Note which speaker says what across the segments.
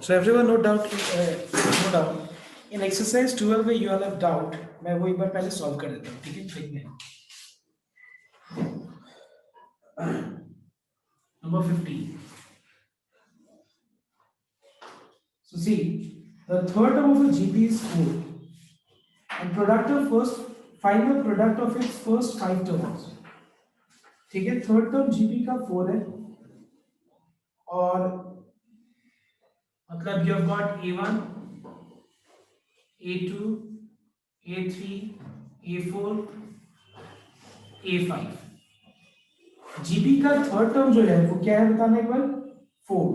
Speaker 1: So everyone, no doubt, no doubt. In exercise 12 में you all have doubt, मैं वो एक बार पहले solve कर देता हूँ, ठीक है? देखते हैं. Number 15. So see, the third term of a GP is 4, and product of first, find the product of its first 5 terms. ठीक है? Third term GP का 4 है, और मतलब you have got A1, A2, A3, A4, A5. GP का third term जो है वो क्या है बताना एक बार, 4.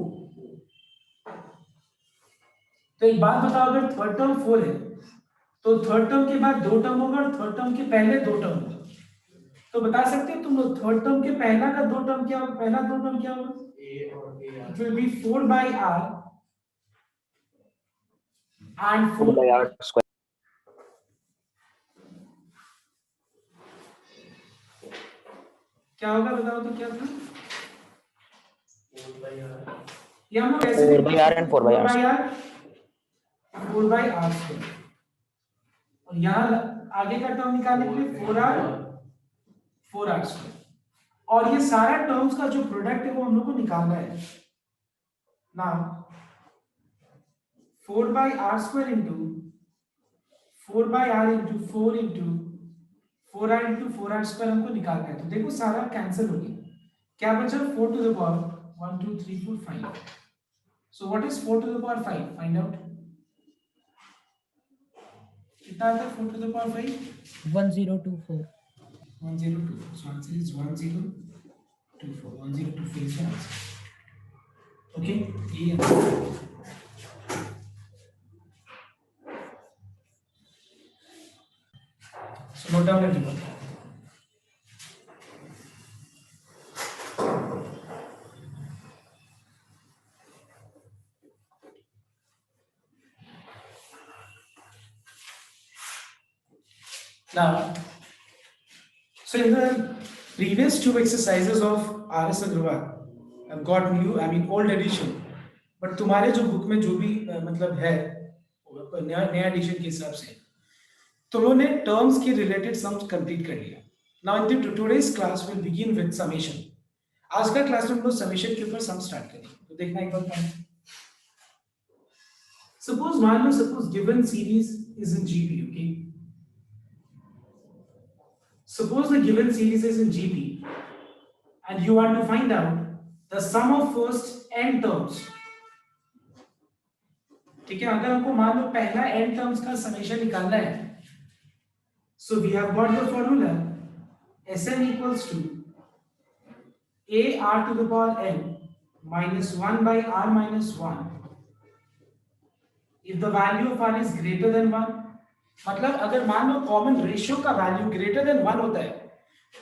Speaker 1: तो एक बात बताओ, अगर थर्ड टर्म 4 है तो थर्ड टर्म के बाद 2 टर्म होगा और थर्ड टर्म के पहले 2 टर्म होगा. तो बता सकते हो तुम लोग थर्ड टर्म के पहला का 2 टर्म क्या होगा, पहला 2 टर्म क्या होगा, it will be 4 by r and 4
Speaker 2: by r square.
Speaker 1: क्या होगा बताओ तो क्या था, 4 by r, ये हम लोग ऐसे
Speaker 2: 4 by r and 4 by r.
Speaker 1: 4 by r square. और यहाँ आगे का टर्म निकालने के लिए 4r square. और ये सारा टर्म्स का जो प्रोडक्ट है वो हम लोग को निकालना है. Now 4 by r square into 4 by r into 4 into 4r into 4r square हमको निकालना है. तो देखो सारा कैंसिल हो गया, क्या बचा, 4 to the power 1 2 3 4 5. So what is 4 to the power 5? Find out. कितना आता है 4 to the power 5?
Speaker 3: 1024.
Speaker 1: 102. So answer is 1024. 1024 is the answer. Okay, ये answer. So note down everyone. Now, so in the previous 2 exercises of R.S. Agrawal, I've got new, I mean old edition, but तुम्हारे जो book में जो भी मतलब है नया addition के हिसाब से तुम लोगों ने टर्म्स के रिलेटेड सम्स कंप्लीट कर लिया. Now in today's class will begin with summation. आज का क्लास में हम लोग समेशन के ऊपर सम स्टार्ट करेंगे. तो देखना एक बार. सपोज मान लो, suppose given series is in GP. Okay, suppose the given series is in GP and you want to find out the sum of first n terms. ठीक है, अगर हमको मान लो पहला n terms का समेशन निकालना है, so we have got the formula Sn equals to a r to the power n minus 1 by r minus 1 if the value of r is greater than 1. मतलब अगर मान लो कॉमन रेशियो का value greater than 1 होता है,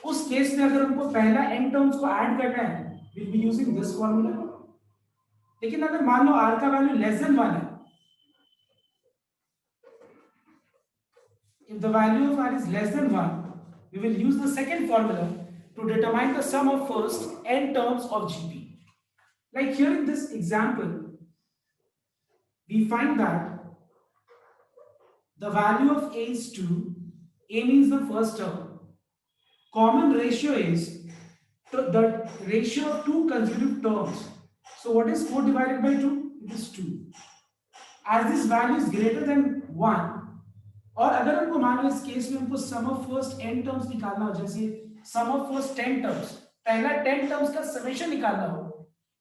Speaker 1: उस case में अगर हमको पहला n टर्म्स को ऐड करना है, will be using this formula. लेकिन अगर मान लो r का वैल्यू लेस देन 1 है, if the value of r is less than 1, we will use the second formula to determine the sum of first n terms of GP. Like here in this example, we find that the value of a is 2, a means the first term. Common ratio is the ratio of 2 consecutive terms. So what is 4 divided by 2? It is 2. As this value is greater than 1, और अगर हमको मान लो इस case में हमको sum of first n terms निकालना हो, जैसे sum of first 10 terms, पहला 10 terms का समेशन निकालना हो,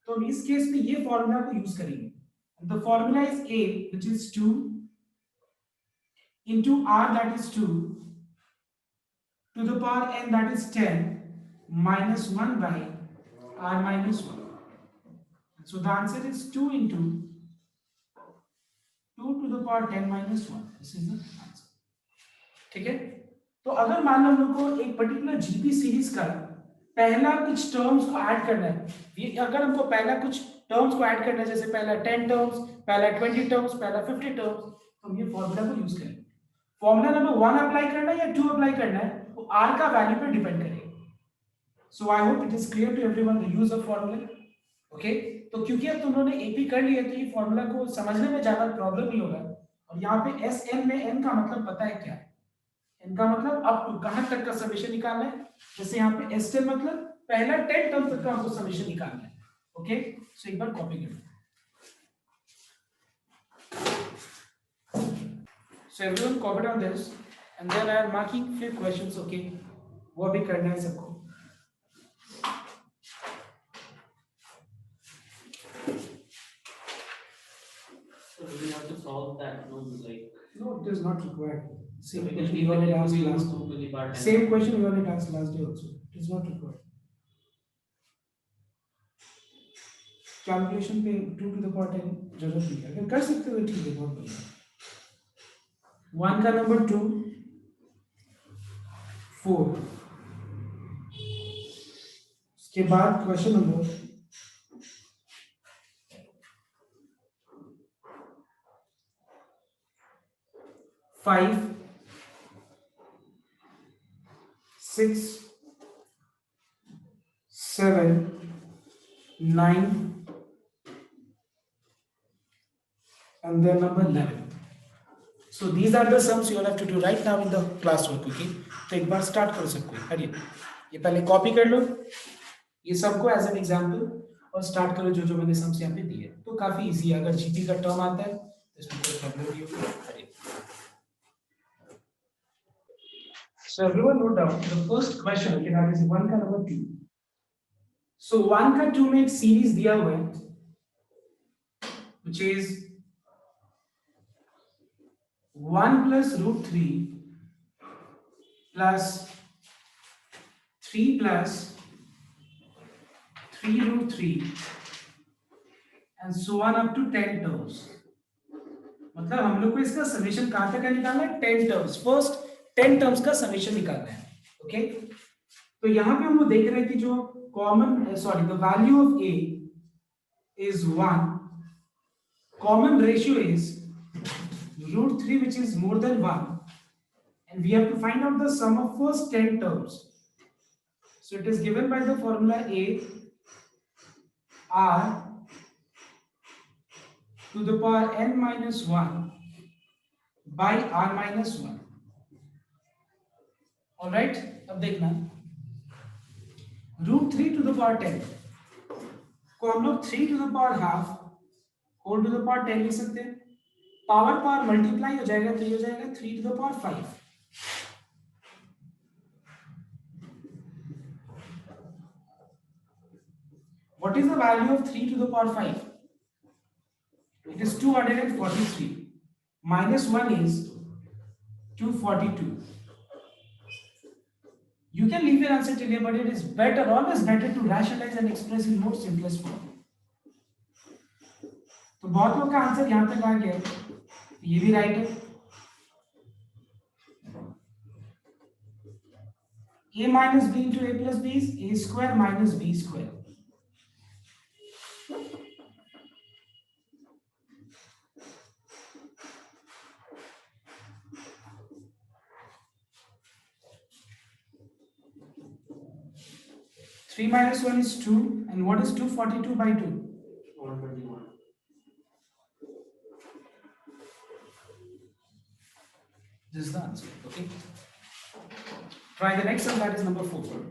Speaker 1: तो हम इस केस में ये फॉर्मूला को यूज करेंगे. The formula is a, which is 2 into r, that is 2, to the power n, that is 10, minus 1 by r minus 1. So the answer is 2 into 2 to the power 10 minus 1. This is the answer. ठीक है, तो अगर मान लो हम लोग को एक particular GP series का पहला कुछ टर्म्स को ऐड करना है, अगर हमको पहला कुछ टर्म्स को ऐड करना है, जैसे पहला 10 टर्म्स, पहला 20 टर्म्स, पहला 50 टर्म्स, तो हम ये फॉर्मूला को यूज करेंगे. फॉर्मूला नंबर 1 अप्लाई करना है या 2 अप्लाई करना है, वो r का वैल्यू पे डिपेंड करेगा. So I hope it is clear to everyone the use of formula. Okay तो क्योंकि अब तुम लोगों ने एपी कर लिया तो ये फॉर्मूला को समझने में ज्यादा प्रॉब्लम नहीं होगा। और यहाँ पे एस एन में एन का मतलब पता है क्या है, एन का मतलब अप टू कहां तक का समेशन निकालना है। जैसे यहाँ पे एस टेन मतलब पहला 10 टर्म तक का हमको समेशन निकालना है। ओके सो एक बार कॉपी कर लो। So everyone copy down this and then I am marking few questions, okay? वो अभी करना है सबको।
Speaker 2: So do we have to solve that? No, like.
Speaker 1: No, it is not required. Same
Speaker 2: Because
Speaker 1: question
Speaker 2: we
Speaker 1: you already
Speaker 2: will
Speaker 1: asked
Speaker 2: use
Speaker 1: last
Speaker 2: to the part
Speaker 1: day. Same question you already asked last day also. It is not required. Calculation पे 2 to the power 10 जरूरत नहीं है, अगर कर सकते हो तो ठीक है, बहुत बढ़िया। 1 का नंबर 2 4, उसके बाद question number 5 6 7 9 and then number 11. So these are the sums you will have to do right now in the classwork, okay? तो एक बार स्टार्ट करो सबको, हरिए ये पहले कॉपी कर लो ये सबको एज एन एग्जांपल और स्टार्ट करो जो जो मैंने सम्स यहाँ पे दिए। तो काफी इजी है, अगर जीपी का टर्म आता है तो इसमें कोई प्रॉब्लम नहीं होगी। हरिए So everyone note down the first question, okay, that is 1 का नंबर 2। So 1 का 2 में एक सीरीज दिया हुआ है which is 1 plus root 3 plus 3 plus 3 root 3 and so on up to 10 terms। मतलब हम लोग को इसका समेशन कहां तक का निकालना है, 10 टर्म्स, फर्स्ट 10 टर्म्स का समेशन निकालना है। ओके तो यहां पे हम लोग देख रहे हैं कि जो common sorry the value of a is 1, common ratio is root 3 which is more than 1 and we have to find out the sum of first 10 terms। So it is given by the formula a r to the power n minus 1 by r minus 1। All right, अब देखना root 3 to the power 10 को हम लोग 3 to the power half whole to the power 10 लिख सकते हैं। Power power multiply हो जाएगा तो ये हो जाएगा 3 to the power 5। What is the value of 3 to the power 5? It is 243 minus 1 is 242। You can leave your answer till here, but it is better, always better to rationalize and express in more simplest form। तो बहुत लोग का answer यहां तक आ गया, ये भी right है। a minus b into a plus b is a square minus b square। Three minus 1 is 2, and what is 242 by 2?
Speaker 2: 121.
Speaker 1: This is the answer. Okay. Try the next one, that is number 4.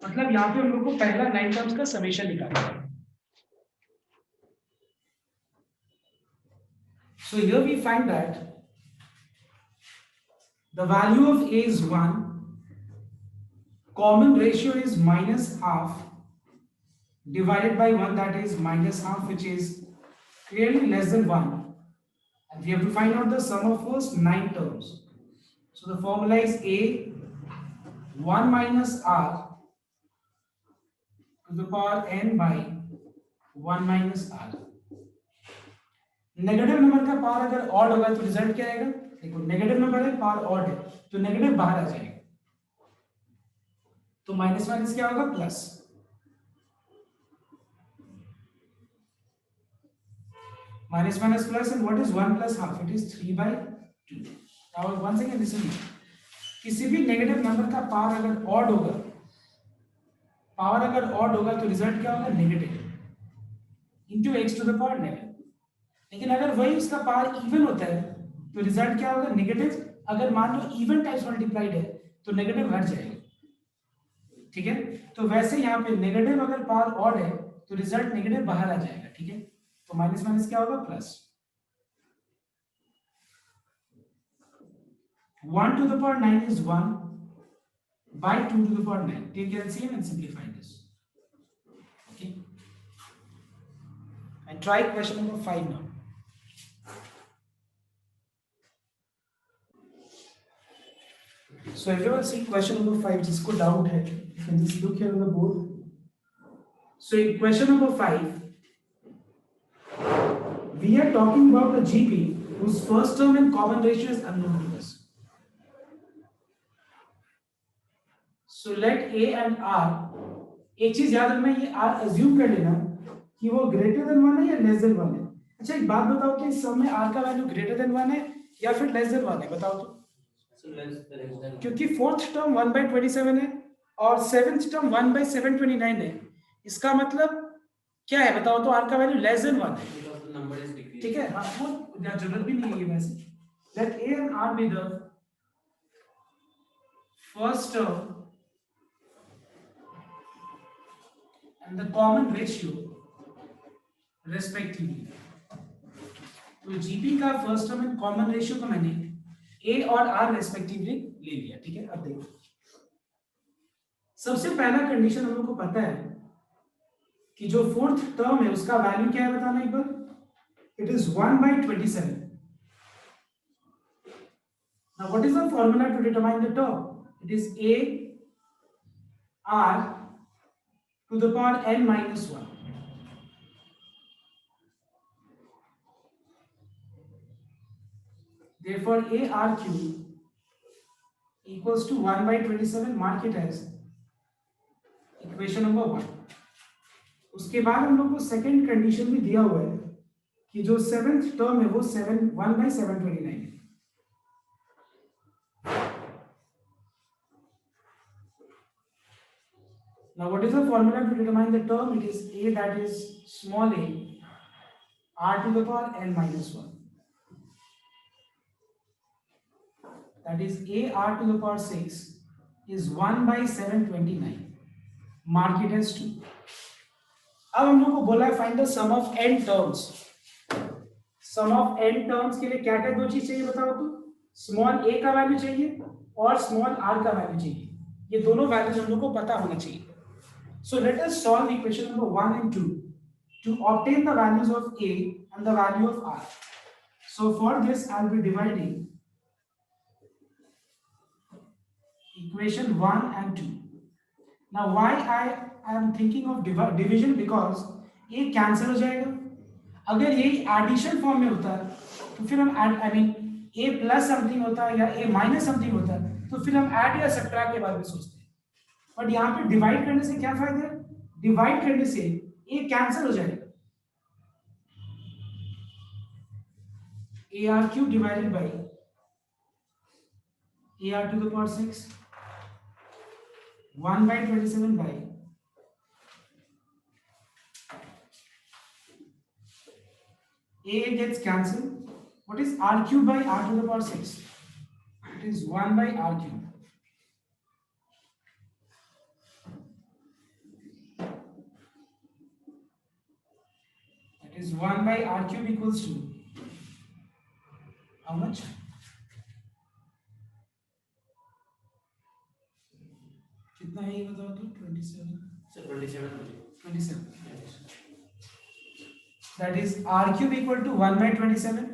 Speaker 1: मतलब यहाँ पे हम लोग को पहला 9 terms का summation निकालना है। So here we find that the value of a is 1, common ratio is minus half divided by 1, that is minus half, which is clearly less than 1, and we have to find out the sum of first 9 terms। So the formula is a 1 minus r to the power n by 1 minus r। Negative number का power अगर odd होगा तो result क्या आएगा? देखो negative number है, power odd है, तो नेगेटिव बाहर आ जाएगा, तो माइनस माइनस क्या होगा? Plus. Minus minus plus, and what is 1 plus half? It is 3/2। Now once again listen, किसी भी नेगेटिव नंबर का पावर अगर ऑड होगा, तो रिजल्ट क्या होगा? Negative into x to the power negative. लेकिन अगर वही उसका पावर इवन होता है तो रिजल्ट क्या होगा? नेगेटिव। अगर मान लो इवन टाइम्स मल्टीप्लाइड है तो नेगेटिव हट जाएगा, ठीक है? तो वैसे यहाँ पे नेगेटिव अगर पावर ऑड है तो रिजल्ट नेगेटिव बाहर आ जाएगा, ठीक है? तो माइनस माइनस क्या होगा? Plus. 1 to the power 9 is 1 by 2 to the power 9. Take LCM and simplify this. Okay. And try question number 5 now. So everyone see question number 5. जिसको doubt है, you can just look here on the board. So in question number 5, we are talking about a GP whose first term and common ratio is unknown to us. So let A and R, एक चीज याद रखना, ये R assume कर लेना कि वो greater than 1 है या less than 1 है। अच्छा एक बात बताओ कि इस सब में R का वैल्यू greater than 1 है या फिर less than 1 है? बताओ तो। क्योंकि फोर्थ टर्म 1/27 है और सेवेंथ टर्म 1/729 है, इसका मतलब क्या है बताओ तो? R का वैल्यू लेस देन 1 है, ठीक है? हाँ, वो जरूरत भी नहीं है वैसे। Let A and R be the first term and the common ratio respectively। तो GP का first term and common ratio को मैंने A और R रेस्पेक्टिवली ले लिया, ठीक है? अब देखो, सबसे पहला कंडीशन हम लोग को पता है कि जो फोर्थ टर्म है उसका वैल्यू क्या है, बताना एक बार। It is 1/27। Now what is the formula to determine the term? It is A R to the power n minus 1। Therefore A R cube equals to 1/27। mark it as equation number 1। उसके बाद हम लोग को second condition भी दिया हुआ है कि जो सेवेंथ टर्म है वो 1/729 है। Now what is the formula to determine the term? It is A, that is small a, R to the power n minus 1, that is A R to the power 6 is 1/729। mark it as 2। अब हम लोग को बोला है find the sum of n terms. Sum of n terms के लिए क्या क्या दो चीज चाहिए बताओ तो? स्मॉल a का वैल्यू चाहिए और स्मॉल r का वैल्यू चाहिए। ये दोनों वैल्यूज हम लोग को पता होना चाहिए। So let us solve equation number 1 and 2 to obtain the values of a and the value of r. So for this I'll be dividing equation 1 and 2. Now why I am thinking of division? Because a cancel हो जाएगा। अगर ये addition form में होता तो फिर हम I mean a plus something होता या a माइनस समथिंग होता तो फिर हम ऐड या सब्ट्रैक्ट के बारे में सोचते। बट यहाँ पे डिवाइड करने से क्या फायदा है? डिवाइड करने से a कैंसिल हो जाएगा। AR cube divided by AR to the power 6 1/27 by A gets cancelled. What is R cube by R to the power 6? It is 1 by R cube. That is 1 by R cube equals to how much? कितना है ये बताओ तो? 27.
Speaker 2: So 27.
Speaker 1: 27.
Speaker 2: Yes.
Speaker 1: That is R cube equal to 1/27.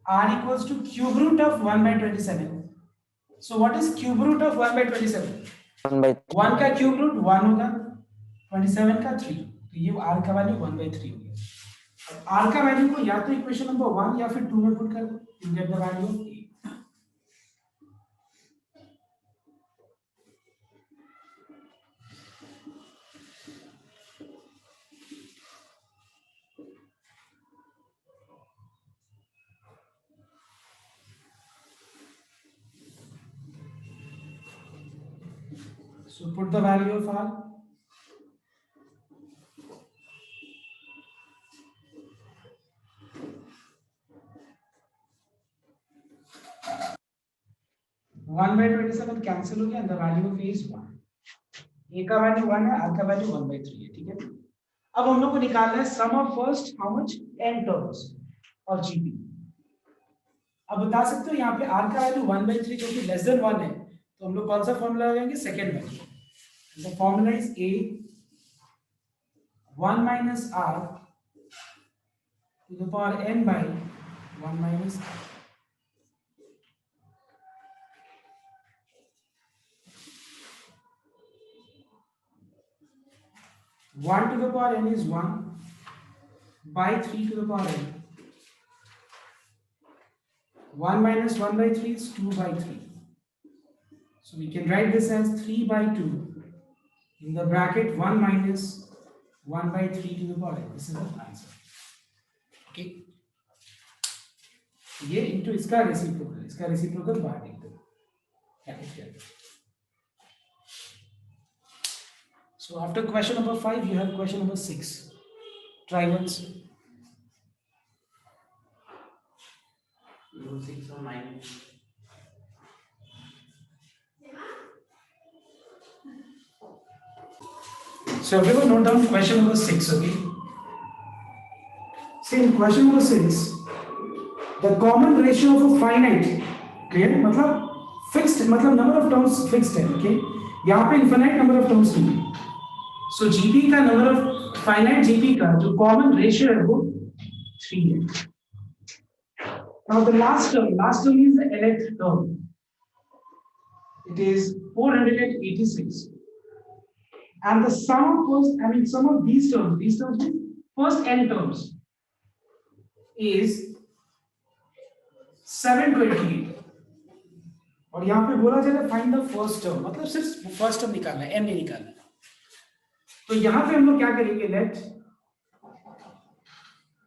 Speaker 1: R equals to cube root of 1/27. So what is cube root of 1/27? 1 का cube root 1 होगा, 27 का 3, तो ये r का वैल्यू 1/3 हो गया। अब r का वैल्यू को या तो इक्वेशन नंबर 1 या फिर 2 में पुट कर दो, you get the value of a। So put the value of r. One by 27 cancel हो गया and the value of a is 1. a का वैल्यू 1 है, r का वैल्यू 1/3 है, ठीक है। अब हम लोग को निकालना है sum of first how much n terms और जीपी। अब बता सकते हो यहाँ पे r का वैल्यू 1/3 क्योंकि लेस देन 1 है, तो हम लोग कौन सा फॉर्मूला लगाएंगे, second value. The formula is a 1 minus r to the power n by 1 minus r. One to the power n is 1 by 3 to the power n. 1 minus 1 by 3 is 2 by 3. So we can write this as 3 by 2 in the bracket 1 minus 1 by 3 to the power n. This is the answer. Okay. ये into इसका reciprocal बाहर लिख दो। So after question number 5, you have question number 6. Try once.
Speaker 2: 6 or 9.
Speaker 1: So everyone note down question number 6, okay? See in question number 6, the common ratio of a finite, clear? मतलब fixed, मतलब number of terms fixed है, okay? यहाँ पे infinite number of terms नहीं है। So GP का number of finite GP का जो common ratio है वो 3 है। Now the last term is the nth term. It is 486. And the sum of these terms means first n terms is 728. और यहाँ पे बोला जाएगा फाइंड द फर्स्ट टर्म, मतलब सिर्फ फर्स्ट टर्म निकालना है, n नहीं निकालना। तो यहाँ पे हम लोग क्या करेंगे, late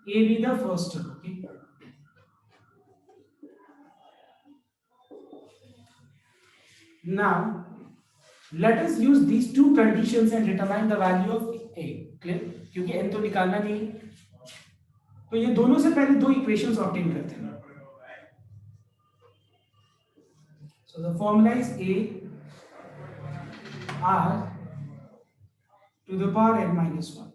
Speaker 1: a be the first term, okay? Now let us use these two conditions and determine the value of a, clear? क्योंकि n तो निकालना नहीं है, तो ये दोनों से पहले दो इक्वेशंस ऑब्टेन करते हैं। So the formula is a r to the power n minus 1.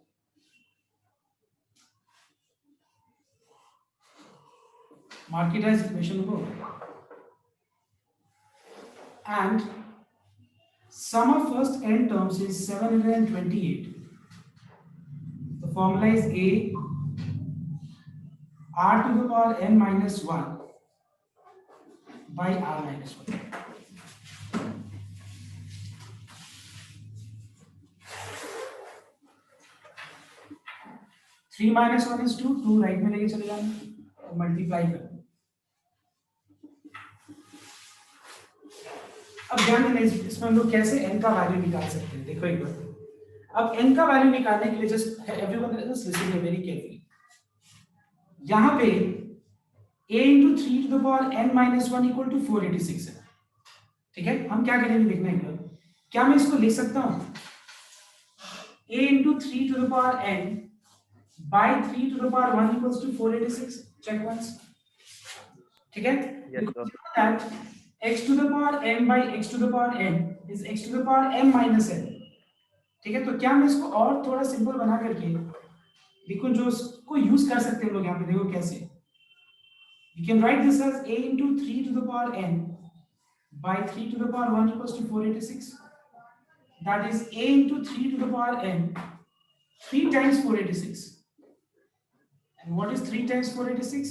Speaker 1: Mark it as equation number 1. And sum of first n terms is 728. The formula is a r to the power n minus 1 by r minus 1. Three minus 1 is 2. 2 right में लेके चले जाना और multiply कर। अब ध्यान देना, इसमें हम लोग कैसे n का वैल्यू निकाल सकते हैं, देखो एक बार। अब n का वैल्यू निकालने के लिए just everyone just listen very carefully. यहाँ पे a into 3 to the power n minus 1 equal to 486 है, ठीक है। हम क्या करेंगे देखना एक बार, क्या मैं इसको लिख सकता हूँ a into 3 to the power n by 3 to the power 1 equals to 486? Check once, ठीक है। That x to the power m by x to the power n is x to the power m minus n, ठीक है। तो क्या मैं इसको और थोड़ा सिंपल बना करके देखो, जो इसको यूज कर सकते हैं लोग यहाँ पे, देखो कैसे। We can write this as a into 3 to the power n by 3 to the power 1 equals to 486. That is a into 3 to the power n 3 times 486. And what is 3 times 486?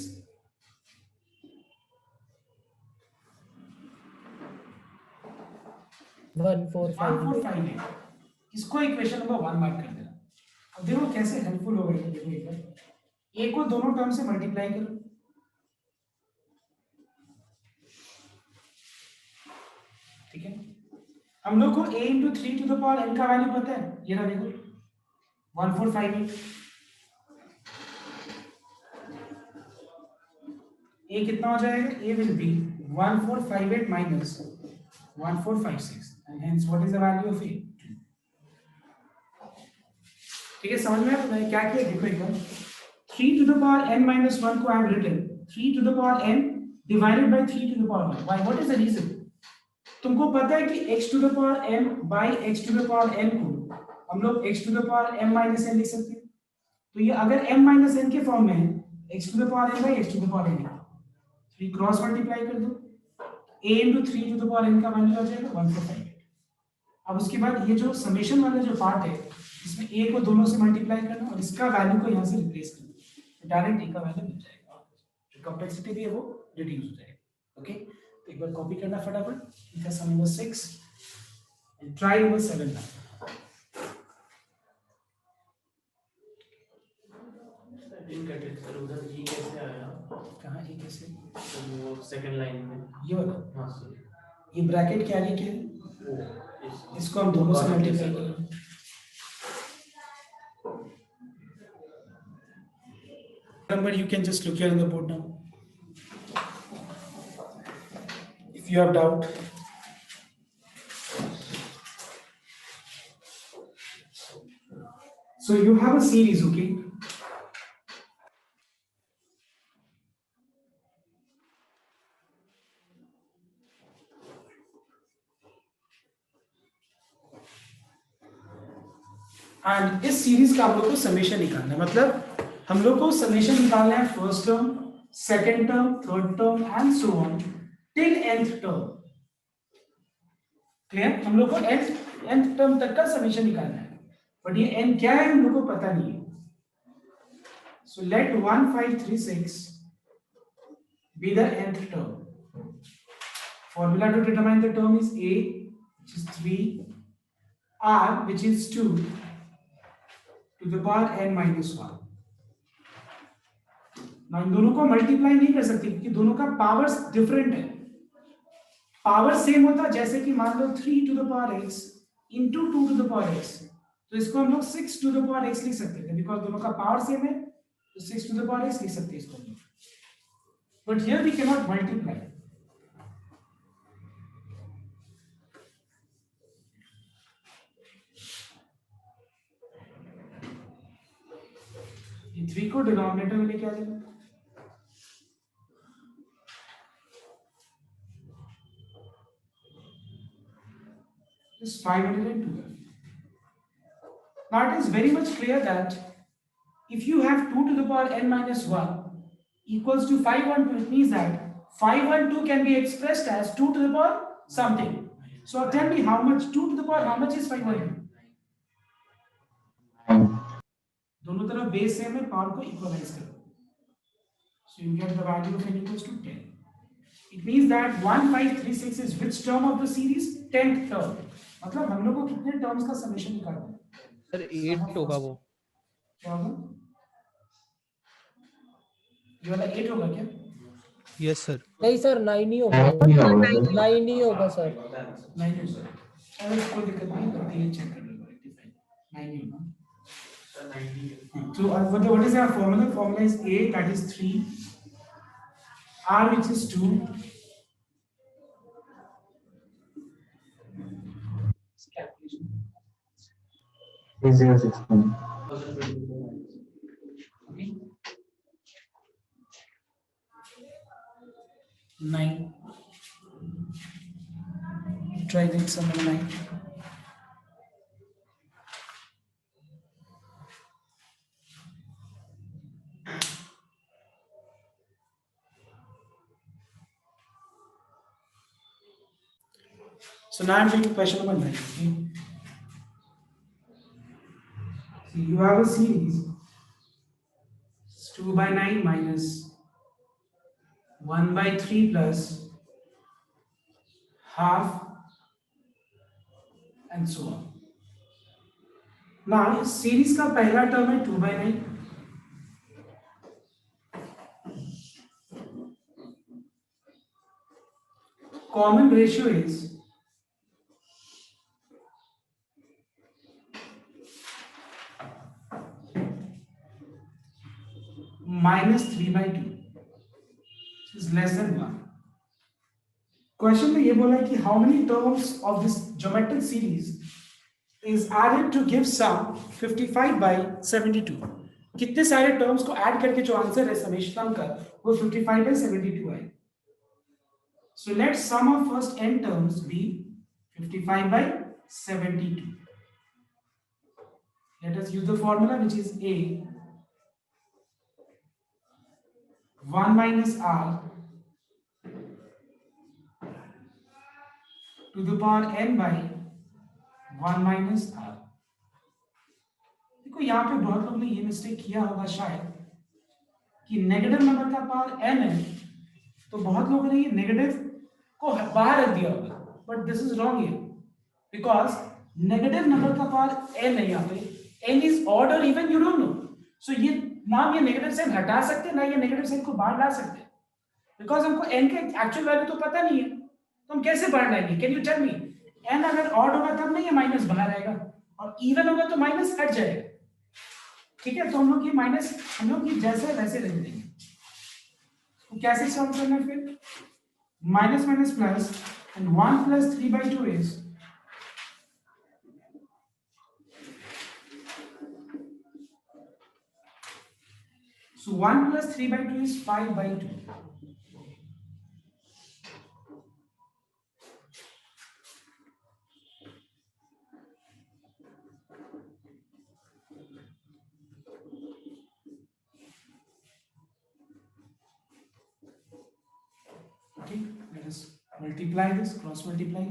Speaker 3: 1458
Speaker 1: इसको equation number 1 mark कर देना। अब देखो कैसे helpful होगा ये, देखो एक बार a को दोनों टर्म से मल्टीप्लाई करो, ठीक है। हम लोग को a into 3 to the power n का वैल्यू पता है, ये रहा देखो 1458। a कितना हो जाएगा, a will be 1458 minus 1456 and hence what is the value of a। ठीक है, समझ में आया मैंने क्या किया, देखो एक बार 3 to the power n minus 1 को I have written 3 to the power n divided by 3 to the power 1। Why, what is the reason? तुमको पता है कि x to the power m by x to the power n को हम लोग x to the power m minus n लिख सकते हैं। तो ये अगर m minus n के फॉर्म में है, x to the power n by x to the power n, तो ये क्रॉस मल्टीप्लाई कर दो, a into 3 to the power n का वैल्यू आ जाएगा 1458। अब उसके बाद ये जो समेशन वाला जो पार्ट है, इसमें a को दोनों से मल्टीप्लाई करना और इसका वैल्यू को यहाँ से रिप्लेस करना, तो डायरेक्ट a का वैल्यू मिल जाएगा, जो कॉम्प्लेक्सिटी भी है वो रिड्यूस हो जाएगा। ओके, तो एक बार कॉपी करना फटाफट, इनका सम नंबर 6 एंड ट्राई नंबर 7 ना।
Speaker 2: सर उधर जी कैसे आया?
Speaker 1: कहाँ ये कैसे,
Speaker 2: तो वो सेकंड लाइन में।
Speaker 1: ये वाला,
Speaker 2: हाँ सर,
Speaker 1: ये ब्रैकेट क्या है, क्या है?
Speaker 2: वो
Speaker 1: इसको हम दोनों से मल्टीप्लाई करेंगे। Remember, you can just look here on the board now. If you have doubt. So you have a series, okay? And इस सीरीज का हम लोग को समेशन निकालना है, मतलब हम लोग को समेशन निकालना है first term, second term, third term and so on till nth term. Clear? हम लोग को nth टर्म तक का समेशन निकालना है, बट ये n क्या है हम लोग को पता नहीं है। So let 1536 be the nth term. Formula to determine the term is a, which is 3, r, which is 2 to the power n minus 1. Now इन दोनों को मल्टीप्लाई नहीं कर सकते क्योंकि दोनों का पावर्स डिफरेंट है। पावर सेम होता जैसे कि मान लो 3 to the power x into 2 to the power x, तो इसको हम लोग 6 टू द पावर x लिख सकते थे, बिकॉज दोनों का पावर सेम है, तो 6 टू द पावर x लिख सकते हैं इसको हम लोग। But here we can not multiply. ये 3 को डिनोमिनेटर में लेके आ जाएगा, is 502. Now it is very much clear that if you have 2 to the power n minus 1 equals to 512, it means that 512 can be expressed as 2 to the power something. So tell me how much 2 to the power, how much is 512? दोनों तरफ base same है, power को equalise करो, so you get the value of n equals to 10. It means that 1536 is which term of the series? 10th term. मतलब हम लोग को कितने टर्म्स का समेशन निकालना है?
Speaker 3: सर 8 होगा वो।
Speaker 1: क्या होगा? ये वाला 8 होगा क्या?
Speaker 3: Yes sir.
Speaker 4: नहीं सर 9 ही होगा, 9 ही होगा सर।
Speaker 1: 9 होगा। अरे कोई दिक्कत नहीं, करते हैं, चेक कर लेंगे, रेक्टिफाई 9 ही होगा। So what is our formula? Formula is a, that is 3, r which is 2, okay, 9. Try that some 9. So now I'm taking question number 9. Okay? So you have a series 2 by 9 minus 1 by 3 plus half and so on. Now इस series का पहला term है 2/9, common ratio is -3/2 is less than 1। Question में ये बोला है कि how many terms of this geometric series is added to give sum 55/72। कितने सारे टर्म्स को ऐड करके जो आंसर है समेशतम का वो 55/72 है। So let sum of first n terms be 55/72। Let us use the formula which is a 1 minus r to the power n by 1 minus r। देखो यहाँ पे बहुत लोग ने ये मिस्टेक किया होगा शायद कि नेगेटिव नंबर का पावर n है, तो बहुत लोगों ने ये नेगेटिव को बाहर रख दिया होगा, but this is wrong here because negative number का पावर n है। यहाँ पे n इज ऑड और इवन, यू डोंट नो, सो ये नाम ये नेगेटिव साइन हटा सकते हैं ना, ये नेगेटिव साइन को बाहर ला सकते हैं, बिकॉज हमको n के एक्चुअल वैल्यू तो पता नहीं है, तो हम कैसे बाहर लाएंगे? Can you tell me? n अगर ऑड होगा तब नहीं ये माइनस बाहर आएगा, और इवन होगा तो माइनस हट जाएगा। ठीक है, तो हम लोग ये माइनस हम लोग ये जैसे वैसे रख देंगे। तो कैसे सॉल्व करना है फिर? Minus minus plus and 1 + 3/2 is so 1 + 3/2 is 5/2। Okay, let us multiply this, cross multiply।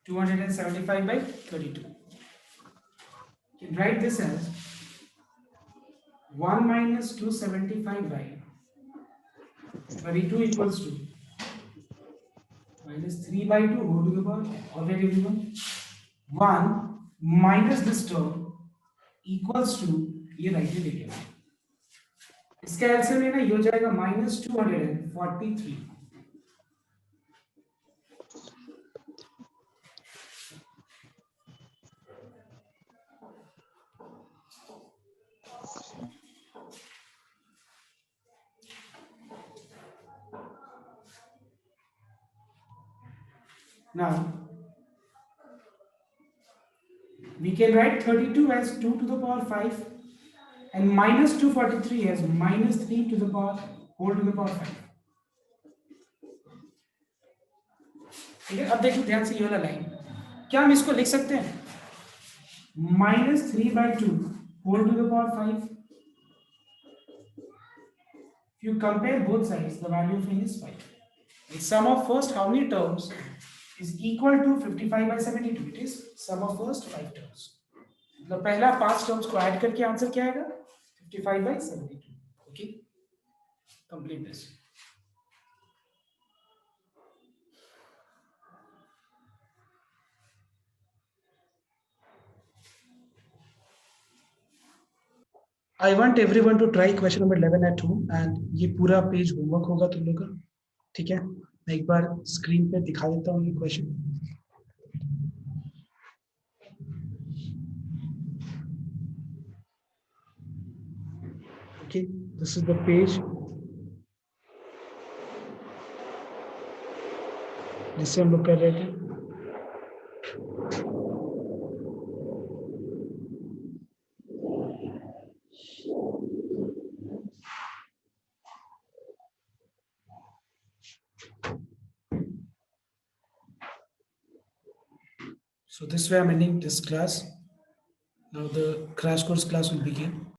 Speaker 1: Two 275/32। You can write this as 1 minus 275/32 equals to minus 3/2 whole to the power already given 1 minus this term equals to ये right में लेके आए, इसका LCM लेना ये हो जाएगा -243। Now we can write 32 as 2 to the power 5 and minus 243 as minus 3 to the power whole to the power 5। ठीक है, अब देखो ध्यान से ये वाला लाइन, क्या हम इसको लिख सकते हैं? -3/2 whole to the power 5। If you compare both sides, the value of n is 5। The sum of first how many terms is equal to 55/72? It is sum of first 5 terms। मतलब पहला 5 terms को add करके answer क्या आएगा? 55/72। Okay, complete this. I want everyone to try question number 11 at home, and ये पूरा page homework होगा तुम लोग का। ठीक है, मैं एक बार स्क्रीन पे दिखा देता हूँ ये question. Okay, this is the page जिससे हम लोग कर रहे थे। So this way I'm ending this class. Now the crash course class will begin.